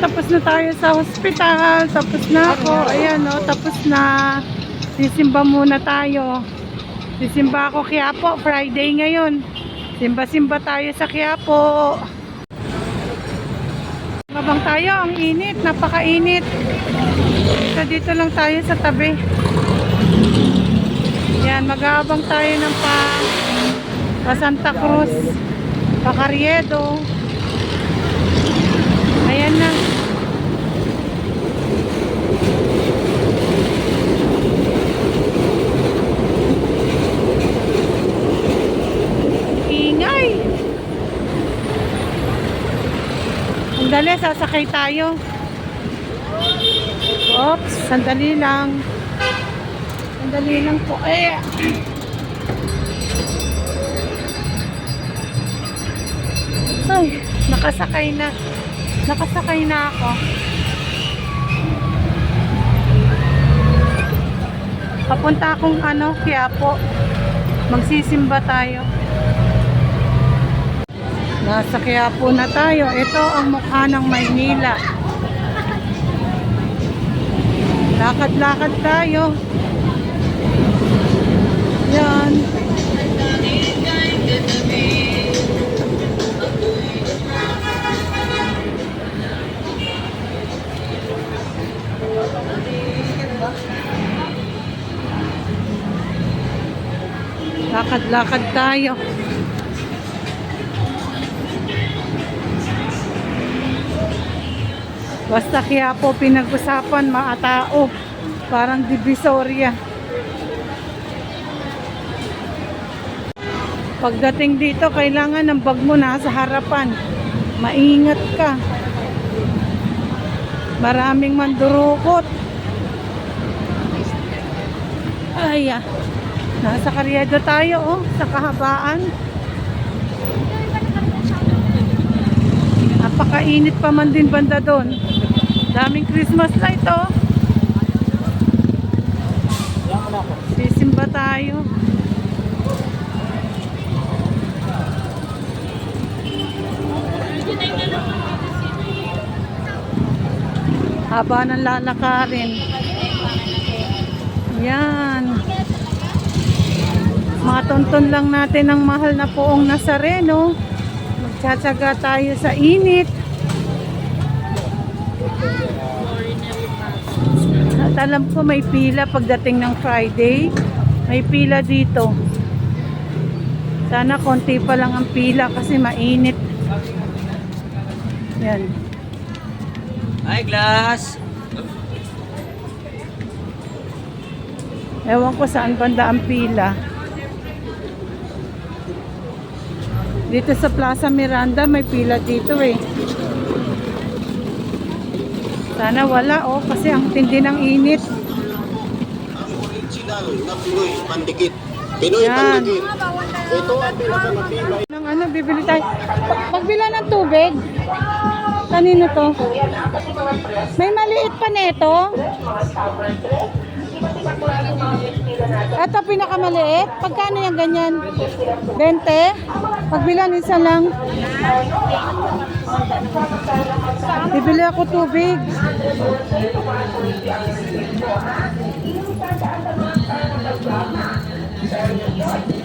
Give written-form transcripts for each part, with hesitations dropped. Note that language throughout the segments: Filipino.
tapos na tayo sa hospital. Tapos na ako. Ayan, oh, tapos na. Sisimba muna tayo. Sisimba ako Quiapo. Friday ngayon. Simba-simba tayo sa Quiapo. Mabang tayo. Ang init. Napakainit. So, dito lang tayo sa tabi. Yan. Mag-aabang tayo ng pa Santa Cruz. Pa Carriedo. Ayan na. Ingay. Sandali, sasakay tayo. Oops, sandali lang. Sandali lang po. Eh. Ay, nakasakay na. Nakasakay na ako. Papunta akong Quiapo. Magsisimba tayo. Nasa Quiapo na tayo. Ito ang mukha ng Maynila. Lakad-lakad tayo. Yan. Lakad-lakad tayo. Basta Quiapo pinag-usapan, maatao. Parang Divisoria. Pagdating dito, kailangan ng bag mo nasa harapan. Maingat ka. Maraming mandurukot. Ay, nasa Carriedo tayo, oh, sa kahabaan. Napakainit pa man din banda doon. Daming Christmas light, oh. Sisimba tayo. Haba ng lalakarin. Yan. Mga tonton lang natin ang mahal na Poong Nazareno. Magtsatsaga tayo sa init. At alam ko may pila pagdating ng Friday. May pila dito. Sana konti pa lang ang pila kasi mainit. Yan. Hi, Glass! Ewan ko saan banda ang pila. Dito sa Plaza Miranda may pila dito eh. Sana wala, oh, kasi ang tindi ng init. Ang original na Pinoy pandikit. Pinoy Yan. pandikit. Ito ang pinakamatibay. Bibili tayo. Pagbila ng tubig. Kanino to? May maliit pa nito. Ito pinakamaliit. Pagkano yung ganyan? 20? Pagbilan isa lang. Bibili ako tubig.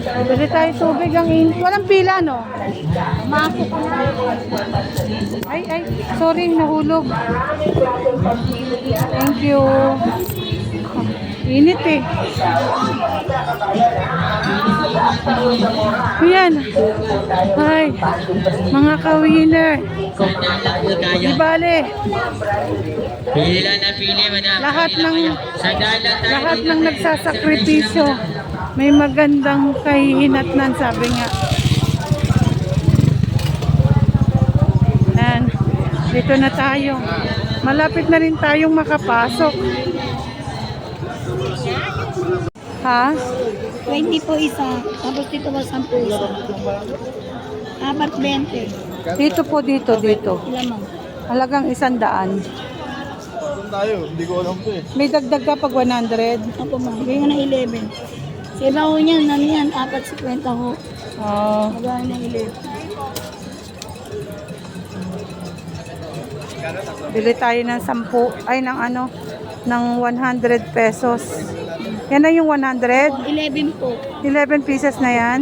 Bibili tayo tubig ang init. Walang pila, no? Ay, sorry, nahulog. Thank you. Init eh. Yan. Ay, mga ka-winner. Di bale. Pili lang na pili, madam. Lahat ng nagsasakripisyo. May magandang kahihinatnan, sabi nga. Yan. Dito na tayo. Malapit na rin tayong makapasok. Ha? 20 po isa. Tapos dito po 10 isa. Apat 20. Dito po, dito. Ilan mo? Halagang 100. Tayo, hindi ko alam po eh. May dagdag ka pag 100. Opo ma'am. Bigyan ko ng 11. Sa iba ko niyan, ano yan? Apat 50 ko. Oh. Magana ng 11. Bili tayo ng 10, ay ng ano, ng 100 pesos. Yan na yung 100. 11 po. 11 pieces na yan.